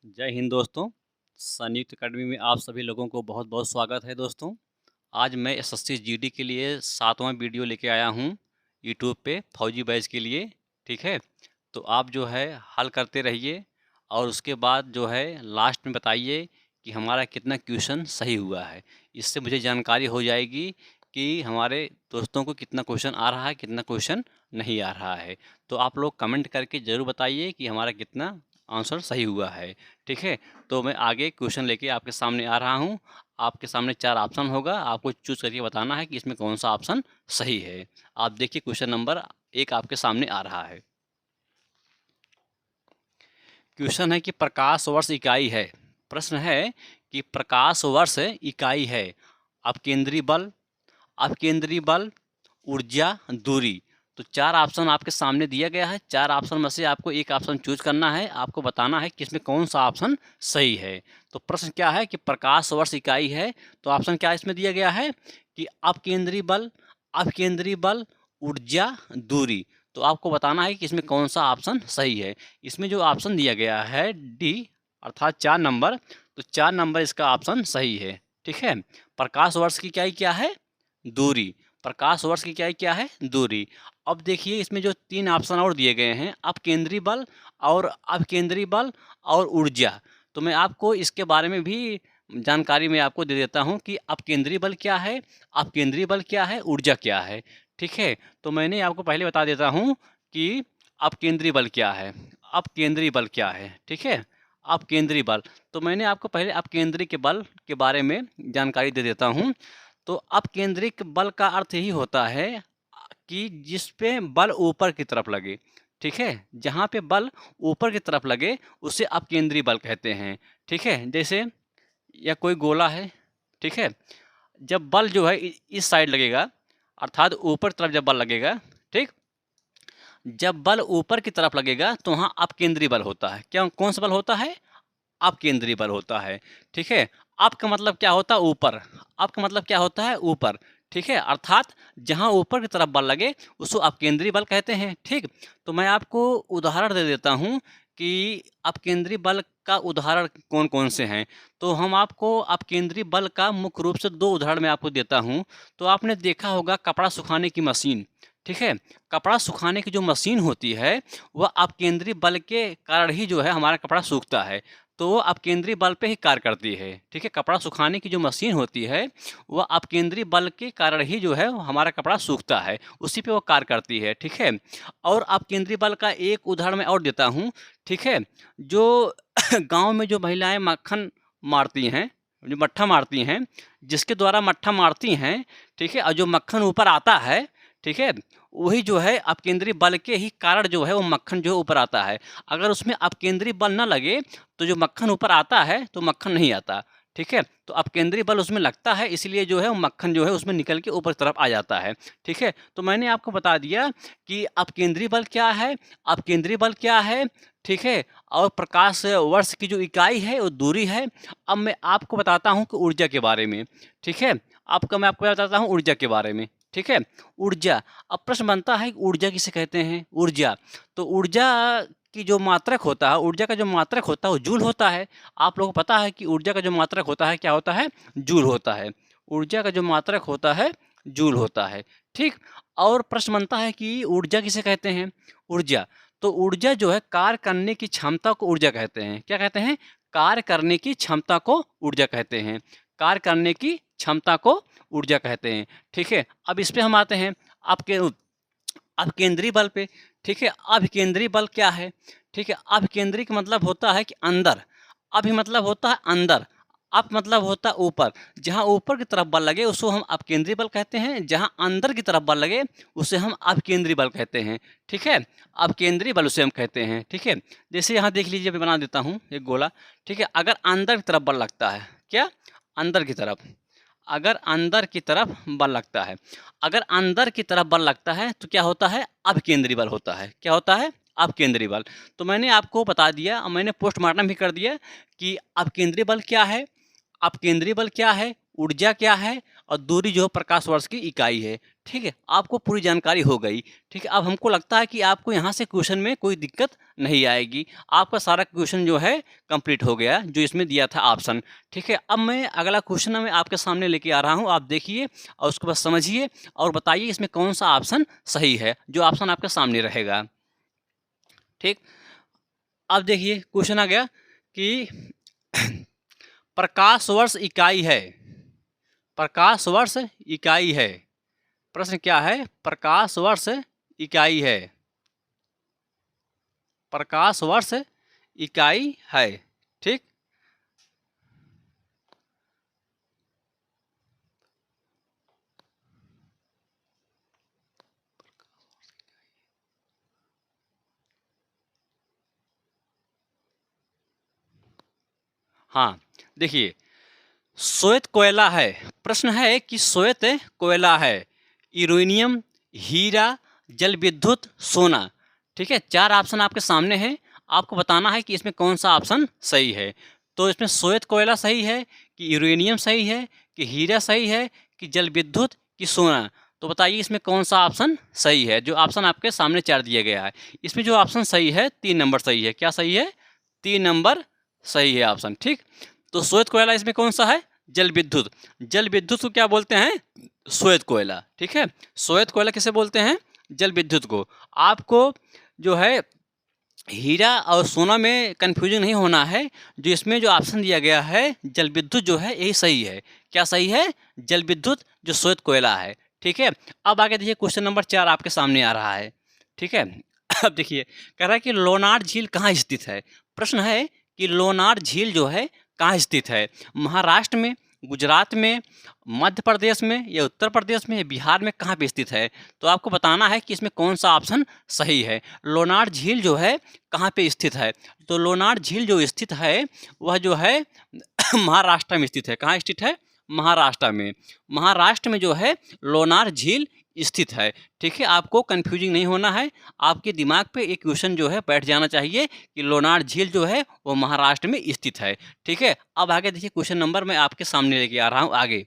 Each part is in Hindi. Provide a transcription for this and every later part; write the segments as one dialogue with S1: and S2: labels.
S1: जय हिंद दोस्तों। संयुक्त अकेडमी में आप सभी लोगों को बहुत बहुत स्वागत है दोस्तों। आज मैं एसएससी जीडी के लिए 7वां वीडियो लेके आया हूं यूट्यूब पे फौजी बैच के लिए। ठीक है, तो आप जो है हल करते रहिए और उसके बाद जो है लास्ट में बताइए कि हमारा कितना क्वेश्चन सही हुआ है। इससे मुझे जानकारी हो जाएगी कि हमारे दोस्तों को कितना क्वेश्चन आ रहा है, कितना क्वेश्चन नहीं आ रहा है। तो आप लोग कमेंट करके ज़रूर बताइए कि हमारा कितना आंसर सही हुआ है। ठीक है, तो मैं आगे क्वेश्चन लेके आपके सामने आ रहा हूँ। आपके सामने 4 ऑप्शन होगा, आपको चूज़ करके बताना है कि इसमें कौन सा ऑप्शन सही है। आप देखिए क्वेश्चन नंबर 1 आपके सामने आ रहा है। क्वेश्चन है कि प्रकाश वर्ष इकाई है। प्रश्न है कि प्रकाश वर्ष इकाई है अपकेंद्री बल, अपकेंद्री बल, ऊर्जा, दूरी। तो 4 ऑप्शन आपके सामने दिया गया है। 4 ऑप्शन में से आपको एक ऑप्शन चूज करना है। आपको बताना है कि इसमें कौन सा ऑप्शन सही है। तो प्रश्न क्या है कि प्रकाश वर्ष इकाई है, तो ऑप्शन क्या इसमें दिया गया है कि अपकेंद्री बल, अपकेंद्री बल, ऊर्जा, दूरी। तो आपको बताना है कि इसमें कौन सा ऑप्शन सही है। इसमें जो ऑप्शन दिया गया है डी अर्थात 4 नंबर, तो 4 नंबर इसका ऑप्शन सही है। ठीक है, प्रकाश वर्ष की इकाई क्या है? दूरी। प्रकाश वर्ष की इकाई क्या है? दूरी। अब देखिए इसमें जो 3 ऑप्शन और दिए गए हैं, अपकेंद्री बल और अपकेंद्री बल और ऊर्जा। तो मैं आपको इसके बारे में भी जानकारी मैं आपको दे देता हूं कि अपकेंद्री बल क्या है, अपकेंद्री बल क्या है, ऊर्जा क्या है। ठीक है, तो मैंने आपको पहले बता देता हूं कि अपकेंद्री बल क्या है, अपकेंद्री बल क्या है। ठीक है, अपकेंद्री बल। तो मैंने आपको पहले अपकेंद्री के बल के बारे में जानकारी दे देता हूं। तो अपकेंद्रिक बल का अर्थ यही होता है कि जिस पे बल ऊपर की तरफ लगे। ठीक है, जहाँ पे बल ऊपर की तरफ लगे उसे अपकेंद्री बल कहते हैं। ठीक है, जैसे या कोई गोला है। ठीक है, जब बल जो है इस साइड लगेगा अर्थात ऊपर तरफ जब बल लगेगा, ठीक, जब बल ऊपर की तरफ लगेगा तो वहाँ अपकेंद्री बल होता है। क्या कौन सा बल होता है? अपकेंद्री बल होता है। ठीक है, अप का मतलब क्या होता है? ऊपर। अप का मतलब क्या होता है? ऊपर। ठीक है, अर्थात जहाँ ऊपर की तरफ बल लगे उसको अपकेंद्री बल कहते हैं। ठीक, तो मैं आपको उदाहरण दे देता हूँ कि अपकेंद्री बल का उदाहरण कौन कौन से हैं। तो हम आपको अपकेंद्री बल का मुख्य रूप से 2 उदाहरण मैं आपको देता हूँ। तो आपने देखा होगा कपड़ा सुखाने की मशीन। ठीक है, कपड़ा सुखाने की जो मशीन होती है वह अपकेंद्री बल के कारण ही जो है हमारा कपड़ा सूखता है। तो वो अपकेंद्री बल पे ही कार्य करती है। ठीक है, कपड़ा सुखाने की जो मशीन होती है वह अपकेंद्री बल के कारण ही जो है हमारा कपड़ा सूखता है, उसी पे वो कार्य करती है। ठीक है, और अपकेंद्री बल का एक उदाहरण मैं और देता हूँ। ठीक है, जो गांव में जो महिलाएं मक्खन मारती हैं, जो मट्ठा मारती हैं, जिसके द्वारा मट्ठा मारती हैं, ठीक है, और जो मक्खन ऊपर आता है, ठीक है, वही जो है अपकेंद्री बल के ही कारण जो है वो मक्खन जो है ऊपर आता है। अगर उसमें अपकेंद्री बल ना लगे तो जो मक्खन ऊपर आता है तो मक्खन नहीं आता। ठीक है, तो अपकेंद्री बल उसमें लगता है, इसलिए जो है वो मक्खन जो है उसमें निकल के ऊपर तरफ आ जाता है। ठीक है, तो मैंने आपको बता दिया कि अपकेंद्री बल क्या है, अपकेंद्री बल क्या है। ठीक है, और प्रकाश वर्ष की जो इकाई है वो दूरी है। अब मैं आपको बताता हूँ कि ऊर्जा के बारे में। ठीक है, मैं आपको बताता हूँ ऊर्जा के बारे में। ठीक है, ऊर्जा। अब प्रश्न बनता है कि ऊर्जा किसे कहते हैं? ऊर्जा। तो ऊर्जा की जो मात्रक होता है, ऊर्जा का जो मात्रक होता है वो जूल होता है। आप लोगों को पता है कि ऊर्जा का जो मात्रक होता है क्या होता है? जूल होता है। ऊर्जा का जो मात्रक होता है जूल होता है। ठीक, और प्रश्न बनता है कि ऊर्जा किसे कहते हैं? ऊर्जा। तो ऊर्जा जो है कार्य करने की क्षमता को ऊर्जा कहते हैं। क्या कहते हैं? कार्य करने की क्षमता को ऊर्जा कहते हैं। कार्य करने की क्षमता को ऊर्जा कहते हैं। ठीक है, अब इस पे हम आते हैं आपके अपकेंद्री बल पे। ठीक है, अभिकेंद्री बल क्या है? ठीक है, अभिकेंद्री का मतलब होता है कि अंदर। अभि मतलब होता है अंदर, अप मतलब होता है ऊपर। जहाँ ऊपर की तरफ बल लगे उसको हम अपकेंद्री बल कहते हैं, जहाँ अंदर की तरफ बल लगे उसे हम अभिकेंद्री बल कहते हैं। ठीक है, अपकेंद्री बल उसे हम कहते हैं। ठीक है, जैसे यहाँ देख लीजिए, मैं बना देता हूँ एक गोला। ठीक है, अगर अंदर की तरफ बल लगता है, क्या? अंदर की तरफ, अगर अंदर की तरफ बल लगता है, अगर अंदर की तरफ बल लगता है तो क्या होता है? अपकेंद्री बल होता है। क्या होता है? अपकेंद्री बल। तो मैंने आपको बता दिया और मैंने पोस्टमार्टम भी कर दिया कि अपकेंद्री बल क्या है, अपकेंद्री बल क्या है, ऊर्जा क्या है, और दूरी जो प्रकाश वर्ष की इकाई है। ठीक है, आपको पूरी जानकारी हो गई। ठीक है, अब हमको लगता है कि आपको यहाँ से क्वेश्चन में कोई दिक्कत नहीं आएगी। आपका सारा क्वेश्चन जो है कंप्लीट हो गया, जो इसमें दिया था ऑप्शन। ठीक है, अब मैं अगला क्वेश्चन मैं आपके सामने लेके आ रहा हूँ, आप देखिए और उसके बाद समझिए और बताइए इसमें कौन सा ऑप्शन सही है, जो ऑप्शन आपके सामने रहेगा। ठीक, अब देखिए क्वेश्चन आ गया कि प्रकाश वर्ष इकाई है, प्रकाश वर्ष इकाई है। प्रश्न क्या है? प्रकाश वर्ष इकाई है, प्रकाश वर्ष इकाई है। ठीक, हाँ देखिए, श्वेत कोयला है। प्रश्न है कि श्वेत कोयला है, यूरेनियम, हीरा, जल विद्युत, सोना। ठीक है, चार ऑप्शन आपके सामने हैं, आपको बताना है कि इसमें कौन सा ऑप्शन सही है। तो इसमें श्वेत कोयला सही है, कि यूरेनियम सही है, कि हीरा सही है, कि जल विद्युत, कि सोना। तो बताइए इसमें कौन सा ऑप्शन सही है। जो ऑप्शन आपके सामने चार दिया गया है, इसमें जो ऑप्शन सही है 3 नंबर सही है। क्या सही है? 3 नंबर सही है ऑप्शन। ठीक, तो श्वेत कोयला इसमें कौन सा है? जल विद्युत। जल विद्युत को क्या बोलते हैं? श्वेत कोयला। ठीक है, श्वेत कोयला किसे बोलते हैं? जल विद्युत को। आपको जो है हीरा और सोना में कंफ्यूजन नहीं होना है। जो इसमें जो ऑप्शन दिया गया है जल विद्युत जो है यही सही है। क्या सही है? जल विद्युत जो श्वेत कोयला है। ठीक है, अब आगे देखिए क्वेश्चन नंबर 4 आपके सामने आ रहा है। ठीक है, अब देखिए कह रहा है कि लोनार झील कहाँ स्थित है। प्रश्न है कि लोनार झील जो है कहाँ स्थित है? महाराष्ट्र में, गुजरात में, मध्य प्रदेश में, या उत्तर प्रदेश में, या बिहार में, कहाँ पे स्थित है? तो आपको बताना है कि इसमें कौन सा ऑप्शन सही है। लोनार झील जो है कहाँ पे स्थित है? तो लोनार झील जो स्थित है वह जो है महाराष्ट्र में स्थित है। कहाँ स्थित है? महाराष्ट्र में। महाराष्ट्र में जो है लोनार झील स्थित है। ठीक है, आपको कंफ्यूजिंग नहीं होना है। आपके दिमाग पे एक क्वेश्चन जो है बैठ जाना चाहिए कि लोनार झील जो है वो महाराष्ट्र में स्थित है। ठीक है, अब आगे देखिए क्वेश्चन नंबर मैं आपके सामने लेके आ रहा हूँ आगे।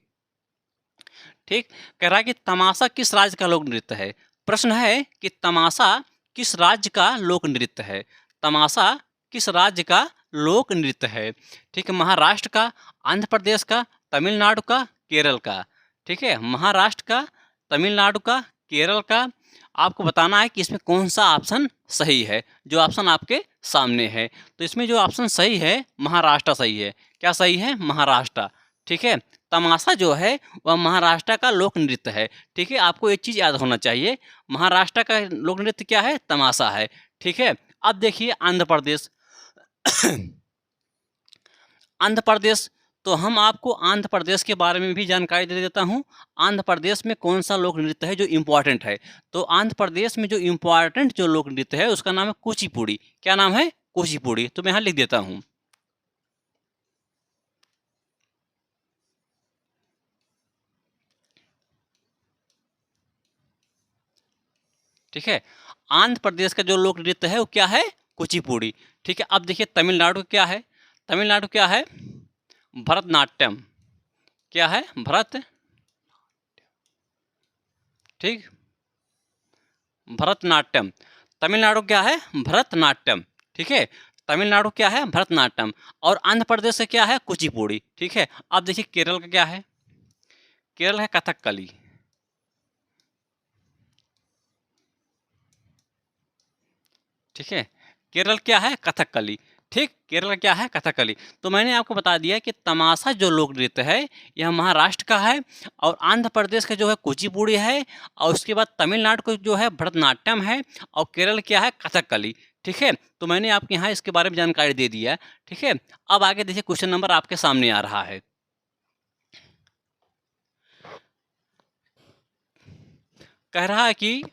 S1: ठीक, कह रहा है कि तमाशा किस राज्य का लोक नृत्य है। प्रश्न है कि तमाशा किस राज्य का लोक नृत्य है। तमाशा किस राज्य का लोक नृत्य है? ठीक है, महाराष्ट्र का, आंध्र प्रदेश का, तमिलनाडु का, केरल का। ठीक है, महाराष्ट्र का, तमिलनाडु का, केरल का। आपको बताना है कि इसमें कौन सा ऑप्शन सही है। जो ऑप्शन आपके सामने है, तो इसमें जो ऑप्शन सही है महाराष्ट्र सही है। क्या सही है? महाराष्ट्र। ठीक है, तमाशा जो है वह महाराष्ट्र का लोक नृत्य है। ठीक है, आपको एक चीज़ याद होना चाहिए, महाराष्ट्र का लोक नृत्य क्या है? तमाशा है। ठीक है, अब देखिए आंध्र प्रदेश। आंध्र प्रदेश, तो हम आपको आंध्र प्रदेश के बारे में भी जानकारी दे देता हूं। आंध्र प्रदेश में कौन सा लोक नृत्य है जो इम्पोर्टेंट है? तो आंध्र प्रदेश में जो इम्पोर्टेंट जो लोक नृत्य है उसका नाम है कुचिपुड़ी। क्या नाम है? कुचिपुड़ी। तो मैं यहाँ लिख देता हूँ। ठीक है, आंध्र प्रदेश का जो लोक नृत्य है वो क्या है? कुचिपुड़ी। ठीक है, अब देखिए तमिलनाडु क्या है? तमिलनाडु क्या है? भरतनाट्यम। क्या है? भरत। ठीक, भरतनाट्यम। तमिलनाडु क्या है? भरतनाट्यम। ठीक है, तमिलनाडु क्या है? भरतनाट्यम। और आंध्र प्रदेश से क्या है? कुचिपुड़ी। ठीक है, अब देखिए केरल का क्या है? केरल है कथकली। ठीक है, केरल क्या है? कथकली। ठीक, केरल क्या है? कथकली। तो मैंने आपको बता दिया कि तमाशा जो लोक नृत्य है यह महाराष्ट्र का है, और आंध्र प्रदेश का जो है कुचिपुड़ी है, और उसके बाद तमिलनाडु का जो है भरतनाट्यम है, और केरल क्या है? कथकली। ठीक है, तो मैंने आपके यहाँ इसके बारे में जानकारी दे दी है। ठीक है, अब आगे देखिए क्वेश्चन नंबर आपके सामने आ रहा है। कह रहा है कि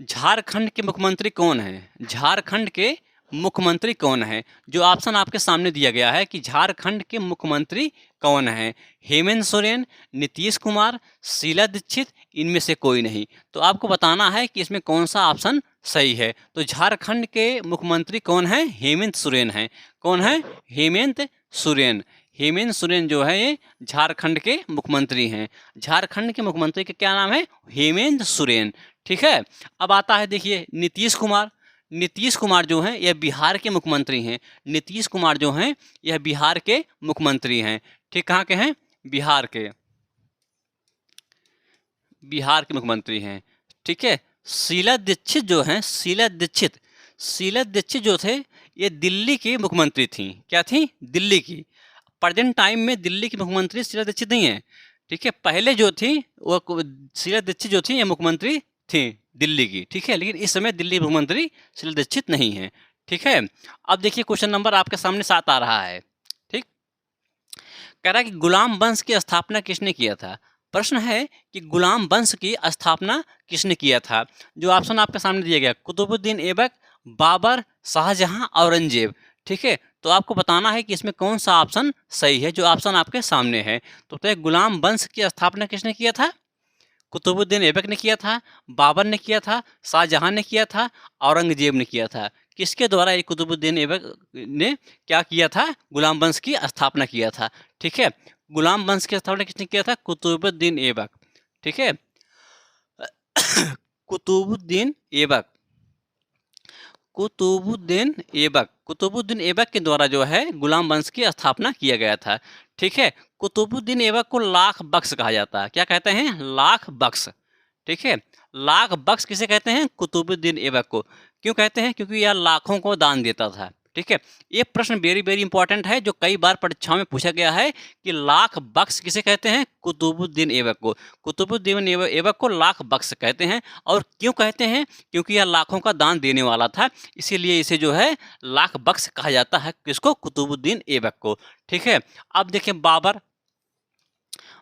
S1: झारखंड के मुख्यमंत्री कौन है? झारखंड के मुख्यमंत्री कौन है? जो ऑप्शन आपके सामने दिया गया है कि झारखंड के मुख्यमंत्री कौन है? हेमंत सोरेन, नीतीश कुमार, शीला दीक्षित, इनमें से कोई नहीं। तो आपको बताना है कि इसमें कौन सा ऑप्शन सही है। तो झारखंड के मुख्यमंत्री कौन है? हेमंत सोरेन है। कौन है? हेमंत सोरेन। हेमंत सोरेन जो है ये झारखंड के मुख्यमंत्री हैं। झारखंड के मुख्यमंत्री का क्या नाम है? हेमंत सोरेन। ठीक है, अब आता है देखिए नीतीश कुमार। नीतीश कुमार जो हैं यह बिहार के मुख्यमंत्री हैं। नीतीश कुमार जो हैं यह बिहार के मुख्यमंत्री हैं। ठीक, कहाँ के हैं? बिहार के, बिहार के मुख्यमंत्री हैं। ठीक है, शीला दीक्षित जो हैं, शीला दीक्षित जो थे ये दिल्ली की मुख्यमंत्री थी। क्या थी? दिल्ली की। प्रेजेंट टाइम में दिल्ली की मुख्यमंत्री शीला दीक्षित नहीं है। ठीक है, पहले जो थी वो शीला दीक्षित जो थी ये मुख्यमंत्री थी दिल्ली की। ठीक है, लेकिन इस समय दिल्ली मुख्यमंत्री शीला दीक्षित नहीं है। ठीक है, अब देखिए क्वेश्चन नंबर आपके सामने 7 आ रहा है। ठीक, कह रहा है कि गुलाम वंश की स्थापना किसने किया था? प्रश्न है कि गुलाम वंश की स्थापना किसने किया था? जो ऑप्शन आपके सामने दिया गया, कुतुबुद्दीन ऐबक, बाबर, शाहजहां, औरंगजेब। ठीक है, तो आपको बताना है कि इसमें कौन सा ऑप्शन सही है। जो ऑप्शन आपके सामने है, तो गुलाम वंश की स्थापना किसने किया था? कुतुबुद्दीन ऐबक ने किया था, बाबर ने किया था, शाहजहां ने किया था, औरंगजेब ने किया था। किसके द्वारा ये कुतुबुद्दीन ऐबक ने क्या किया था? गुलाम वंश की स्थापना किया था। ठीक है, गुलाम वंश की स्थापना किसने किया था? कुतुबुद्दीन ऐबक। ठीक है, कुतुबुद्दीन ऐबक, कुतुबुद्दीन ऐबक के द्वारा जो है गुलाम वंश की स्थापना किया गया था। ठीक है, कुतुबुद्दीन ऐबक को लाख बख्श कहा जाता है। क्या कहते हैं? लाख बख्श। ठीक है, लाख बख्श किसे कहते हैं? कुतुबुद्दीन ऐबक को। क्यों कहते हैं? क्योंकि यह लाखों को दान देता था। ठीक है, ये प्रश्न वेरी वेरी इंपॉर्टेंट है, जो कई बार परीक्षाओं में पूछा गया है कि लाख बख्श किसे कहते हैं? कुतुबुद्दीन ऐबक को। कुतुबुद्दीन ऐबक को लाख बख्श कहते हैं। और क्यों कहते हैं? क्योंकि यह लाखों का दान देने वाला था, इसीलिए इसे जो है लाख बख्श कहा जाता है। किसको? कुतुबुद्दीन ऐबक को। ठीक है, अब देखिए बाबर।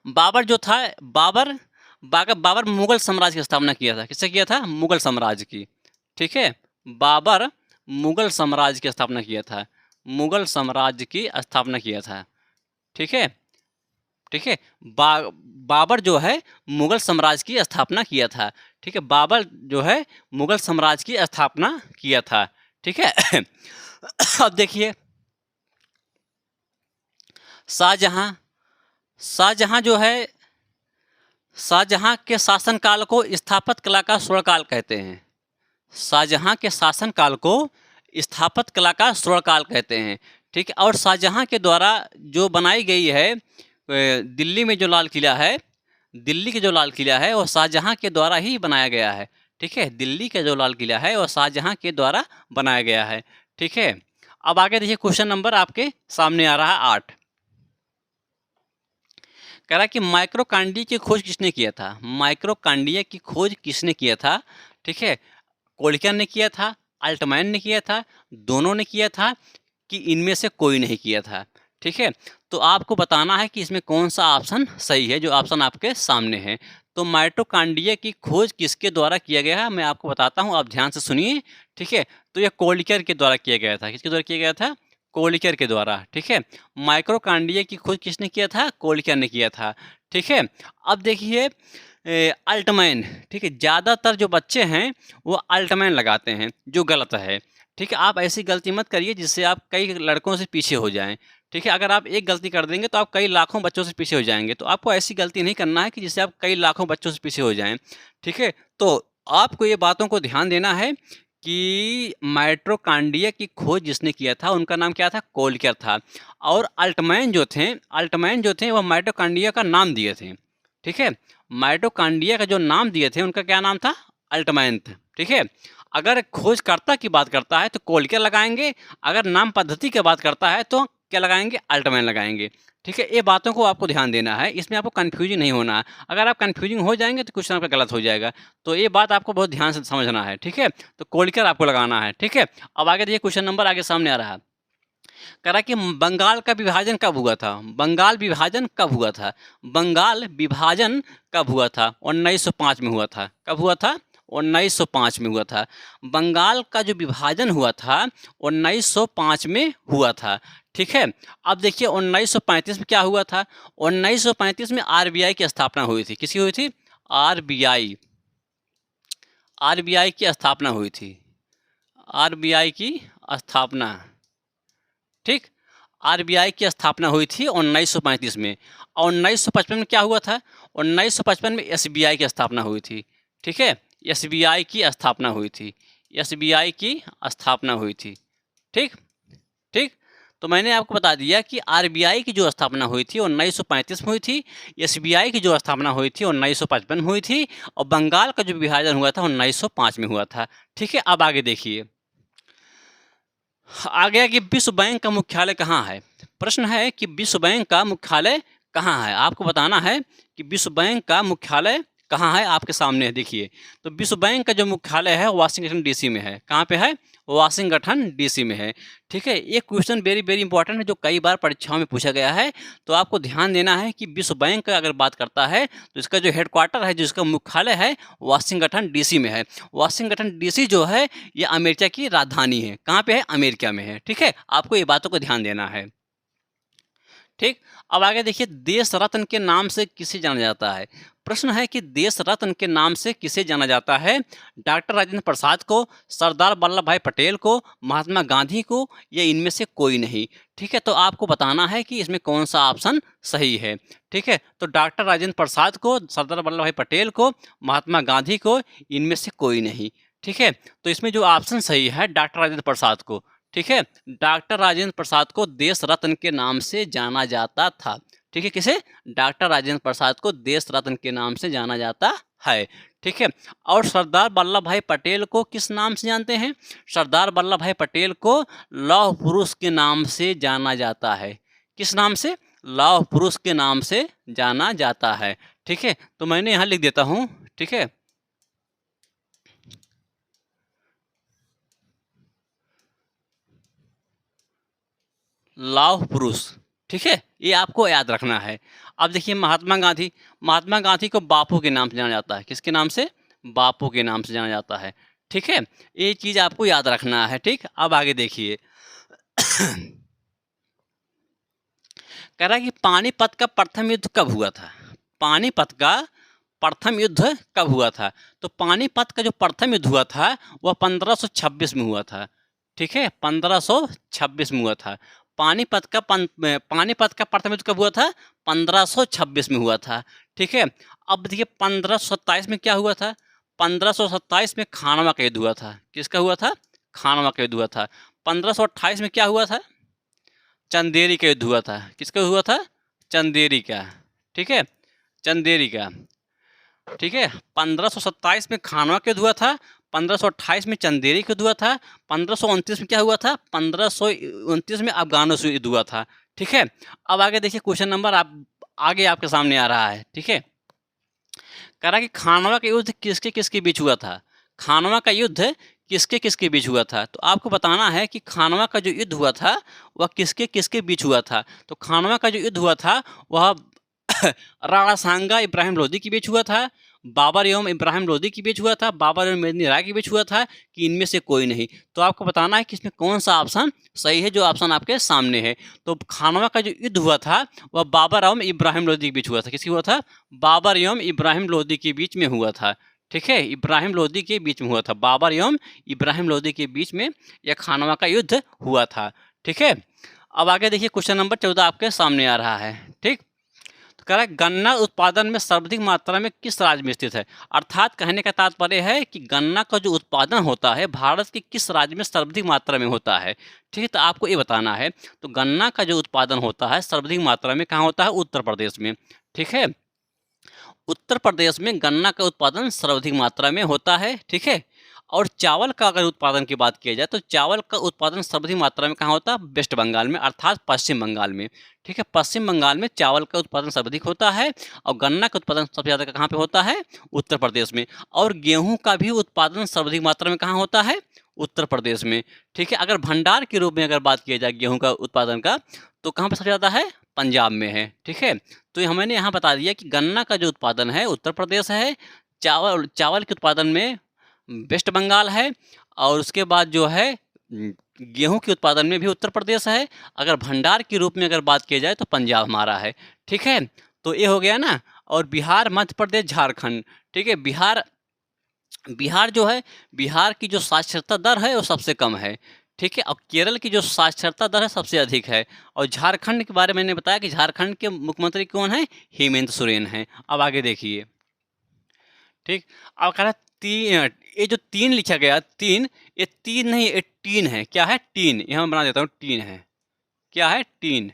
S1: बाबर जो था, बाबर मुगल साम्राज्य की स्थापना किया था। किससे किया था? मुगल साम्राज्य की। ठीक है, बाबर मुगल साम्राज्य की स्थापना किया था। मुगल साम्राज्य की स्थापना किया था। ठीक है, ठीक है, बाबर जो है मुगल साम्राज्य की स्थापना किया था। ठीक है, बाबर जो है मुगल साम्राज्य की स्थापना किया था। ठीक है, अब देखिए शाहजहां। शाहजहां जो है, शाहजहां के शासनकाल को स्थापत्य कला का स्वर्णकाल कहते हैं। शाहजहां के शासनकाल को स्थापत्य कला का स्वर्णकाल कहते हैं। ठीक है, और शाहजहां के द्वारा जो बनाई गई है दिल्ली में जो लाल किला है, दिल्ली के जो लाल किला है वो शाहजहां के द्वारा ही बनाया गया है। ठीक है, दिल्ली का जो लाल किला है वो शाहजहां के द्वारा बनाया गया है। ठीक है, अब आगे देखिए क्वेश्चन नंबर आपके सामने आ रहा है 8। कह रहा है कि माइक्रोकांडिया की खोज किसने किया था? माइक्रोकांडिया की खोज किसने किया था? ठीक है, कोलिकन ने किया था, अल्टमैन ने किया था, दोनों ने किया था, कि इनमें से कोई नहीं किया था? ठीक है, तो आपको बताना है कि इसमें कौन सा ऑप्शन सही है। जो ऑप्शन आपके सामने है, तो माइटोकांडिया की खोज किसके द्वारा किया गया है मैं आपको बताता हूँ, आप ध्यान से सुनिए। ठीक है, तो यह कोलिकर के द्वारा किया गया था। किसके द्वारा किया गया था? कोलिकर के द्वारा। ठीक है, माइक्रोकांडिया की खोज किसने किया था? कोलिकर ने किया था। ठीक है, अब देखिए अल्टमैन। ठीक है, ज़्यादातर जो बच्चे हैं वो अल्टमैन लगाते हैं, जो गलत है। ठीक है, आप ऐसी गलती मत करिए जिससे आप कई लड़कों से पीछे हो जाएं। ठीक है, अगर आप एक गलती कर देंगे तो आप कई लाखों बच्चों से पीछे हो जाएंगे। तो आपको ऐसी गलती नहीं करना है कि जिससे आप कई लाखों बच्चों से पीछे हो जाएं। ठीक है, तो आपको ये बातों को ध्यान देना है कि माइटोकांड्रिया की खोज जिसने किया था उनका नाम क्या था? कोलिकर था। और अल्टमैन जो थे वह माइटोकांड्रिया का नाम दिए थे। ठीक है, माइटोकांड्रिया का जो नाम दिए थे उनका क्या नाम था? अल्टमैन था। ठीक है, अगर खोजकर्ता की बात करता है तो कोलिकर लगाएंगे, अगर नाम पद्धति की बात करता है तो क्या लगाएंगे? अल्टमैन लगाएंगे। ठीक है, ये बातों को आपको ध्यान देना है, इसमें आपको कन्फ्यूजन नहीं होना है। अगर आप कन्फ्यूजिंग हो जाएंगे तो क्वेश्चन आपका गलत हो जाएगा। तो ये बात आपको बहुत ध्यान से समझना है। ठीक है, तो कोलिकर आपको लगाना है। ठीक है, अब आगे देखिए क्वेश्चन नंबर आगे सामने आ रहा है। कह रहा है कि बंगाल का विभाजन कब हुआ था? बंगाल विभाजन कब हुआ था? बंगाल विभाजन कब हुआ था? 1905 में हुआ था। कब हुआ था? 1905 में हुआ था। बंगाल का जो विभाजन हुआ था 1905 में हुआ था। ठीक है, अब देखिए 1935 में क्या हुआ था? 1935 में आरबीआई की स्थापना हुई थी। किसकी हुई थी? आरबीआई की स्थापना हुई थी। आरबीआई की स्थापना। ठीक, आरबीआई की स्थापना हुई थी 1935 में। और 1955 में क्या हुआ था? 1955 में एसबीआई की स्थापना हुई थी। ठीक है, एसबीआई की स्थापना हुई थी। एसबीआई की स्थापना हुई थी। ठीक ठीक। तो मैंने आपको बता दिया कि आरबीआई की जो स्थापना हुई थी 1935 में हुई थी, एसबीआई की जो स्थापना हुई थी 1955 में हुई थी, और बंगाल का जो विभाजन हुआ था 1905 में हुआ था। ठीक है, अब आगे देखिए, आ गया कि विश्व बैंक का मुख्यालय कहाँ है। प्रश्न है कि विश्व बैंक का मुख्यालय कहाँ है। आपको बताना है कि विश्व बैंक का मुख्यालय कहाँ है। आपके सामने है, देखिए। तो विश्व बैंक का जो मुख्यालय है वाशिंगटन डीसी में है। कहाँ पे है? वाशिंगटन डीसी में है। ठीक है, ये क्वेश्चन वेरी वेरी इंपॉर्टेंट है, जो कई बार परीक्षाओं में पूछा गया है। तो आपको ध्यान देना है कि विश्व बैंक का अगर बात करता है तो इसका जो हेडक्वार्टर है, जिसका मुख्यालय है, वाशिंगटन डीसी में है। वाशिंगटन डीसी जो है ये अमेरिका की राजधानी है। कहाँ पे है? अमेरिका में है। ठीक है, आपको ये बातों को ध्यान देना है। ठीक, अब आगे देखिए, देश रत्न के नाम से किसे जाना जाता है। प्रश्न है कि देश रत्न के नाम से किसे जाना जाता है। डॉक्टर राजेंद्र प्रसाद को, सरदार वल्लभ भाई पटेल को, महात्मा गांधी को, या इनमें से कोई नहीं। ठीक है, तो आपको बताना है कि इसमें कौन सा ऑप्शन सही है। ठीक है, तो डॉक्टर राजेंद्र प्रसाद को, सरदार वल्लभ भाई पटेल को, महात्मा गांधी को, इनमें से कोई नहीं। ठीक है, तो इसमें जो ऑप्शन सही है डॉक्टर राजेंद्र प्रसाद को। ठीक है, डॉक्टर राजेंद्र प्रसाद को देश रत्न के नाम से जाना जाता था। ठीक है, किसे? डॉक्टर राजेंद्र प्रसाद को देश रत्न के नाम से जाना जाता है। ठीक है, और सरदार वल्लभ भाई पटेल को किस नाम से जानते हैं? सरदार वल्लभ भाई पटेल को लौह पुरुष के नाम से जाना जाता है। किस नाम से? लौह पुरुष के नाम से जाना जाता है। ठीक है, तो मैंने यहाँ लिख देता हूँ। ठीक है, लौह पुरुष। ठीक है, ये आपको याद रखना है। अब देखिए, महात्मा गांधी, महात्मा गांधी को बापू के नाम से जाना जाता है। किसके नाम से? बापू के नाम से जाना जाता है। ठीक है, ये चीज़ आपको याद रखना है। ठीक, अब आगे देखिए, कह रहा है कि पानीपत का प्रथम युद्ध कब हुआ था। पानीपत का प्रथम युद्ध कब हुआ था? तो पानीपत का जो प्रथम युद्ध हुआ था वह 1526 में हुआ था। ठीक है, 1526 में हुआ था। पानीपत का प्रथम युद्ध कब हुआ था? 1526 में हुआ था। ठीक है, अब देखिए 1527 में क्या हुआ था? 1527 में खानवा का युद्ध हुआ था। किसका हुआ था? खानवा का युद्ध हुआ था। 1528 में क्या हुआ था? चंदेरी का युद्ध हुआ था। किसका हुआ था? चंदेरी का। ठीक है, चंदेरी का। ठीक है, 1527 में खानवा का युद्ध हुआ था। 1528 में चंदेरी का युद्ध हुआ था। 1529 में क्या हुआ था? 1529 में अफगानों से युद्ध हुआ था। ठीक है, अब आगे देखिए, क्वेश्चन नंबर आगे आपके सामने आ रहा है। ठीक है, कह रहा है कि खानवा का युद्ध किसके किसके बीच हुआ था। खानवा का युद्ध किसके किसके बीच हुआ था? तो आपको बताना है कि खानवा का जो युद्ध हुआ था वह किसके किसके बीच हुआ था। तो खानवा का जो युद्ध हुआ था वह राणा सांगा इब्राहिम लोदी के बीच हुआ था, बाबर एवं इब्राहिम लोदी के बीच हुआ था, बाबर एवं मेदिनी राय के बीच हुआ था, कि इनमें से कोई नहीं। तो आपको बताना है कि इसमें कौन सा ऑप्शन सही है, जो ऑप्शन आपके सामने है। तो खानवा का जो युद्ध हुआ था वह बाबर एवं इब्राहिम लोदी के बीच हुआ था। किसकी हुआ था? बाबर एवं इब्राहिम लोदी के बीच में हुआ था। ठीक है, इब्राहिम लोदी के बीच में हुआ था। बाबर एवं इब्राहिम लोदी के बीच में यह खानवा का युद्ध हुआ था। ठीक है, अब आगे देखिए, क्वेश्चन नंबर 14 आपके सामने आ रहा है। ठीक, कह रहा है गन्ना उत्पादन में सर्वाधिक मात्रा में किस राज्य में स्थित है। अर्थात कहने का तात्पर्य है कि गन्ना का जो उत्पादन होता है भारत के किस राज्य में सर्वाधिक मात्रा में होता है। ठीक है, तो आपको ये बताना है। तो गन्ना का जो उत्पादन होता है सर्वाधिक मात्रा में कहाँ होता है? उत्तर प्रदेश में। ठीक है, उत्तर प्रदेश में गन्ना का उत्पादन सर्वाधिक मात्रा में होता है। ठीक है, और चावल का अगर उत्पादन की बात किया जाए तो चावल का उत्पादन सर्वाधिक मात्रा में कहाँ होता है? वेस्ट बंगाल में, अर्थात पश्चिम बंगाल में। ठीक है, पश्चिम बंगाल में चावल का उत्पादन सर्वाधिक होता है, और गन्ना का उत्पादन सबसे ज़्यादा कहाँ पे होता है? उत्तर प्रदेश में। और गेहूं का भी उत्पादन सर्वाधिक मात्रा में कहाँ होता है? उत्तर प्रदेश में। ठीक है, अगर भंडार के रूप में अगर बात किया जाए गेहूँ का उत्पादन का, तो कहाँ पर सबसे ज़्यादा है? पंजाब में है। ठीक है, तो ये मैंने यहाँ बता दिया कि गन्ना का जो उत्पादन है उत्तर प्रदेश है, चावल चावल के उत्पादन में वेस्ट बंगाल है, और उसके बाद जो है गेहूं के उत्पादन में भी उत्तर प्रदेश है। अगर भंडार के रूप में अगर बात की जाए तो पंजाब हमारा है। ठीक है, तो ये हो गया ना। और बिहार, मध्य प्रदेश, झारखंड। ठीक है, बिहार जो है, बिहार की जो साक्षरता दर है वो सबसे कम है। ठीक है। और केरल की जो साक्षरता दर है सबसे अधिक है। और झारखंड के बारे में मैंने बताया कि झारखंड के मुख्यमंत्री कौन है, हेमंत सोरेन हैं। अब आगे देखिए, ठीक। अब कह रहा है ये जो तीन लिखा गया, तीन, ये तीन नहीं, ये टीन है। क्या है, टीन। यहाँ मैं बना देता हूँ, टीन है। क्या है, टीन।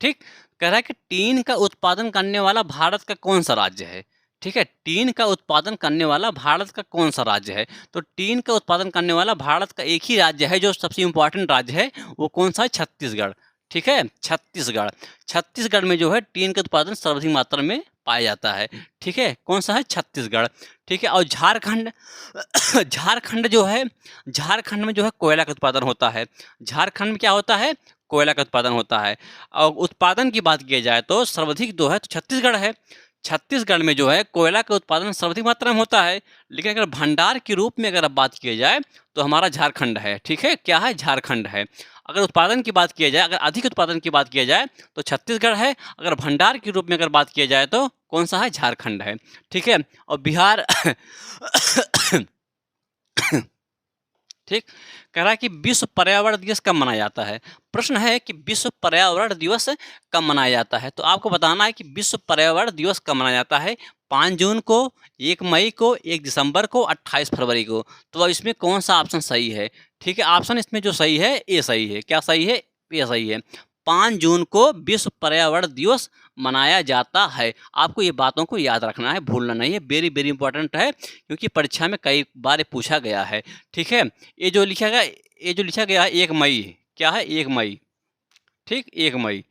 S1: ठीक। कह रहा है कि टीन का उत्पादन करने वाला भारत का कौन सा राज्य है। ठीक है, टीन का उत्पादन करने वाला भारत का कौन सा राज्य है। तो टीन का उत्पादन करने वाला भारत का एक ही राज्य है जो सबसे इम्पोर्टेंट राज्य है, वो कौन सा है, छत्तीसगढ़। ठीक है, छत्तीसगढ़। छत्तीसगढ़ में जो है टीन का उत्पादन सर्वाधिक मात्रा में पाया जाता है। ठीक है, कौन सा है, छत्तीसगढ़। ठीक है। और झारखंड झारखंड जो है, झारखंड में जो है कोयला का उत्पादन होता है। झारखंड में क्या होता है, कोयला का उत्पादन होता है। और उत्पादन की बात की जाए तो सर्वाधिक जो है तो छत्तीसगढ़ है। छत्तीसगढ़ में जो है कोयला का उत्पादन सर्वाधिक मात्रा में होता है। लेकिन अगर भंडार के रूप में अगर अब बात की जाए तो हमारा झारखंड है। ठीक है, क्या है, झारखंड है। अगर उत्पादन की बात की जाए, अगर अधिक उत्पादन की बात की जाए तो छत्तीसगढ़ है। अगर भंडार के रूप में अगर बात की जाए तो कौन सा है, झारखंड है। ठीक है। और बिहार ठीक। कह रहा है कि विश्व पर्यावरण दिवस कब मनाया जाता है। प्रश्न है कि विश्व पर्यावरण दिवस कब मनाया जाता है। तो आपको बताना है कि विश्व पर्यावरण दिवस कब मनाया जाता है। 5 जून को, 1 मई को, 1 दिसंबर को, 28 फरवरी को। तो अब इसमें कौन सा ऑप्शन सही है। ठीक है, ऑप्शन इसमें जो सही है ये सही है। क्या सही है, ये सही है। 5 जून को विश्व पर्यावरण दिवस मनाया जाता है। आपको ये बातों को याद रखना है, भूलना नहीं है। वेरी वेरी इंपॉर्टेंट है, क्योंकि परीक्षा में कई बार पूछा गया है। ठीक है। ये जो लिखा गया, ये जो लिखा गया है 1 मई, क्या है, 1 मई। ठीक, 1 मई।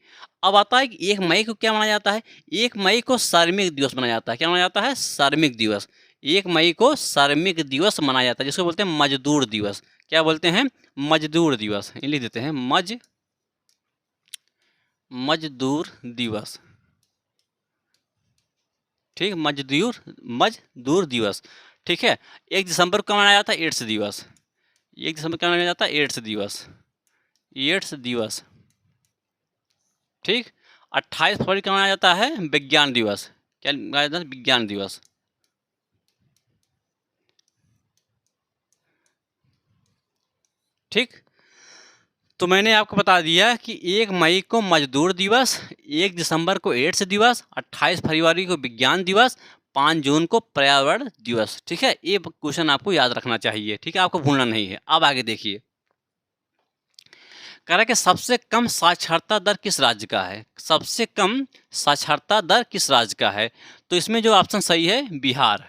S1: अब आता है कि 1 मई को क्या मनाया जाता है। 1 मई को श्रमिक दिवस मनाया जाता है। क्या मनाया जाता है, श्रमिक दिवस। 1 मई को श्रमिक दिवस मनाया जाता है, जिसको बोलते हैं मजदूर दिवस। क्या बोलते हैं, मजदूर दिवस। ये लिख देते हैं, मजदूर दिवस। ठीक, मजदूर दिवस। ठीक है। 1 दिसंबर को मनाया जाता है एड्स दिवस। 1 दिसंबर को मनाया जाता है एड्स दिवस, एड्स दिवस। ठीक। 28 फरवरी को मनाया जाता है विज्ञान दिवस। क्या मनाया जाता है, विज्ञान दिवस। ठीक। तो मैंने आपको बता दिया कि 1 मई को मजदूर दिवस, 1 दिसंबर को एड्स दिवस, 28 फरवरी को विज्ञान दिवस, 5 जून को पर्यावरण दिवस। ठीक है, ये क्वेश्चन आपको याद रखना चाहिए। ठीक है, आपको भूलना नहीं है। अब आगे देखिए, कह रहा है कि सबसे कम साक्षरता दर किस राज्य का है। सबसे कम साक्षरता दर किस राज्य का है। तो इसमें जो ऑप्शन सही है, बिहार।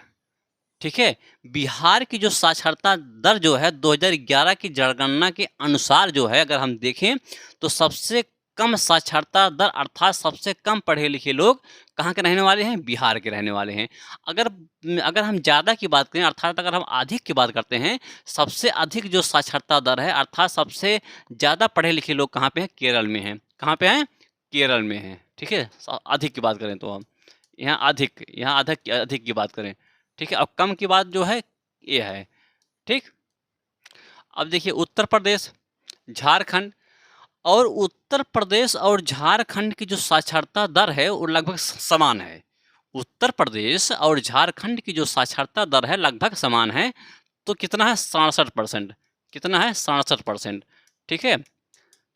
S1: ठीक है, बिहार की जो साक्षरता दर जो है 2011 की जनगणना के अनुसार जो है, अगर हम देखें तो सबसे कम साक्षरता दर अर्थात सबसे कम पढ़े लिखे लोग कहाँ के रहने वाले हैं, बिहार के रहने वाले हैं। अगर अगर हम ज़्यादा की बात करें, अर्थात अगर हम अधिक की बात करते हैं, सबसे अधिक जो साक्षरता दर है अर्थात सबसे ज़्यादा पढ़े लिखे लोग कहाँ पे हैं, केरल में हैं। कहाँ पे हैं, केरल में हैं। ठीक है, अधिक की बात करें तो हम यहाँ अधिक की बात करें। ठीक है, अब कम की बात जो है ये है। ठीक। अब देखिए, उत्तर प्रदेश, झारखंड, और उत्तर प्रदेश और झारखंड की जो साक्षरता दर है वो लगभग समान है। उत्तर प्रदेश और झारखंड की जो साक्षरता दर है लगभग समान है। तो कितना है, 67%। कितना है, 67%। ठीक है।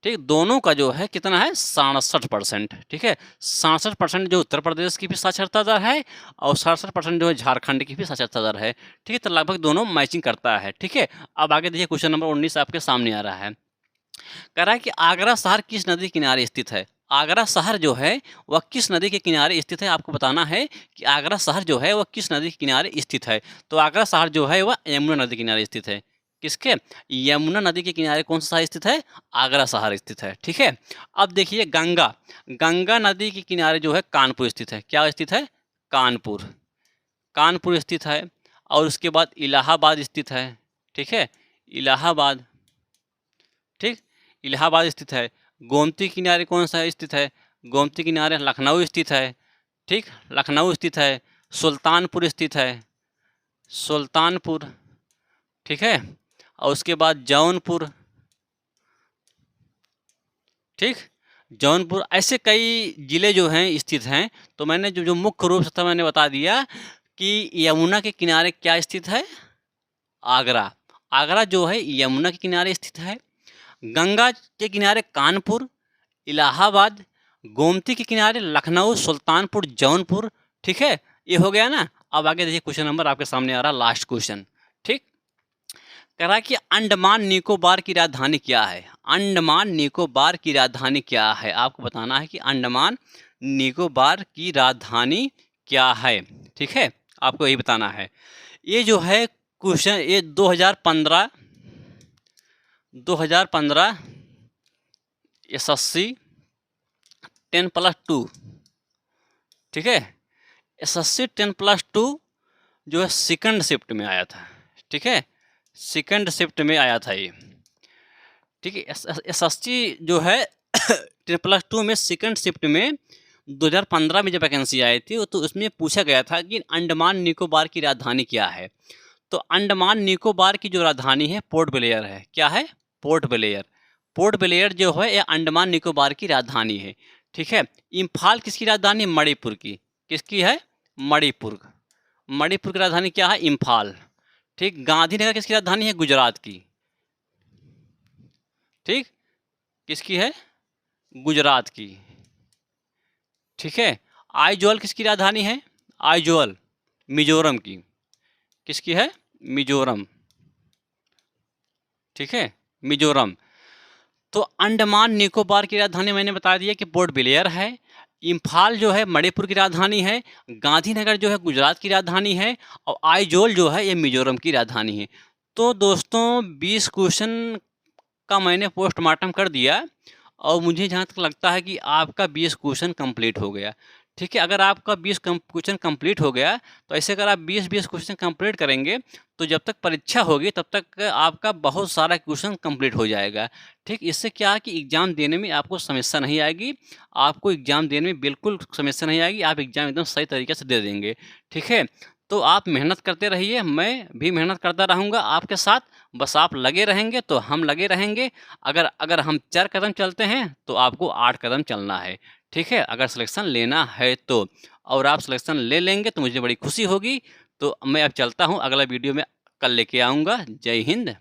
S1: ठीक, दोनों का जो है कितना है, 67%। ठीक है, 67% जो उत्तर प्रदेश की भी साक्षरता दर है और 67% जो है झारखंड की भी साक्षरता दर है। ठीक है, तो लगभग दोनों मैचिंग करता है। ठीक है। अब आगे देखिए, क्वेश्चन नंबर 19 आपके सामने आ रहा है। कह रहा है कि आगरा शहर किस नदी के किनारे स्थित है। आगरा शहर जो है वह किस नदी के किनारे स्थित है। आपको बताना है कि आगरा शहर जो है वह किस नदी के किनारे स्थित है। तो आगरा शहर जो है वह यमुना नदी के किनारे स्थित है। किसके, यमुना नदी के किनारे कौन सा शहर स्थित है, आगरा शहर स्थित है। ठीक है। अब देखिए, गंगा नदी के किनारे जो है कानपुर स्थित है। क्या स्थित है, कानपुर स्थित है। और उसके बाद इलाहाबाद स्थित है। ठीक है, इलाहाबाद। ठीक, इलाहाबाद स्थित है। गोमती किनारे कौन सा स्थित है, गोमती किनारे लखनऊ स्थित है। ठीक, लखनऊ स्थित है। सुल्तानपुर स्थित है, सुल्तानपुर। ठीक है। और उसके बाद जौनपुर। ठीक, जौनपुर। ऐसे कई ज़िले जो हैं स्थित हैं। तो मैंने जो मुख्य रूप से था मैंने बता दिया कि यमुना के किनारे क्या स्थित है, आगरा। आगरा जो है यमुना के किनारे स्थित है। गंगा के किनारे कानपुर, इलाहाबाद, गोमती के किनारे लखनऊ, सुल्तानपुर, जौनपुर। ठीक है, ये हो गया ना। अब आगे देखिए क्वेश्चन नंबर आपके सामने आ रहा, लास्ट क्वेश्चन। ठीक, कह रहा है कि अंडमान निकोबार की राजधानी क्या है। अंडमान निकोबार की राजधानी क्या है, आपको बताना है कि अंडमान निकोबार की राजधानी क्या है। ठीक है, आपको यही बताना है। ये जो है क्वेश्चन, ये 2015 SSC 10+2, ठीक है, SSC 10+2 जो है सेकंड शिफ्ट में आया था। ठीक है, सेकंड शिफ्ट में आया था ये। ठीक है, SSC जो है 10+2 में सेकंड शिफ्ट में 2015 में जब वैकेंसी आई थी तो उसमें पूछा गया था कि अंडमान निकोबार की राजधानी क्या है। तो अंडमान निकोबार की जो राजधानी है पोर्ट ब्लेयर है। क्या है? Port Blair. पोर्ट ब्लेयर जो है ये अंडमान निकोबार की राजधानी है। ठीक है, इम्फाल किसकी राजधानी? मणिपुर की। किसकी है? मणिपुर। मणिपुर की राजधानी क्या है? इम्फाल। ठीक, गांधीनगर किसकी राजधानी है? गुजरात की। ठीक, किसकी है? गुजरात की। ठीक है, आइजोल किसकी राजधानी है? आइजोल मिजोरम की। किसकी है? मिजोरम। ठीक है, मिजोरम। तो अंडमान निकोबार की राजधानी मैंने बता दिया कि पोर्ट ब्लेयर है। इम्फाल जो है मणिपुर की राजधानी है। गांधीनगर जो है गुजरात की राजधानी है। और आइजोल जो है ये मिजोरम की राजधानी है। तो दोस्तों 20 क्वेश्चन का मैंने पोस्टमार्टम कर दिया और मुझे जहाँ तक लगता है कि आपका 20 क्वेश्चन कंप्लीट हो गया। ठीक है, अगर आपका 20 क्वेश्चन कंप्लीट हो गया तो ऐसे अगर आप 20 क्वेश्चन कंप्लीट करेंगे तो जब तक परीक्षा होगी तब तक आपका बहुत सारा क्वेश्चन कंप्लीट हो जाएगा। ठीक, इससे क्या है कि एग्ज़ाम देने में आपको समस्या नहीं आएगी। आपको एग्ज़ाम देने में बिल्कुल समस्या नहीं आएगी, आप एग्ज़ाम एकदम सही तरीके से दे देंगे। ठीक है, तो आप मेहनत करते रहिए, मैं भी मेहनत करता रहूँगा आपके साथ। बस आप लगे रहेंगे तो हम लगे रहेंगे। अगर हम 4 कदम चलते हैं तो आपको 8 कदम चलना है। ठीक है, अगर सिलेक्शन लेना है तो, और आप सिलेक्शन ले लेंगे तो मुझे बड़ी खुशी होगी। तो मैं अब चलता हूँ, अगला वीडियो में कल लेके आऊँगा। जय हिंद।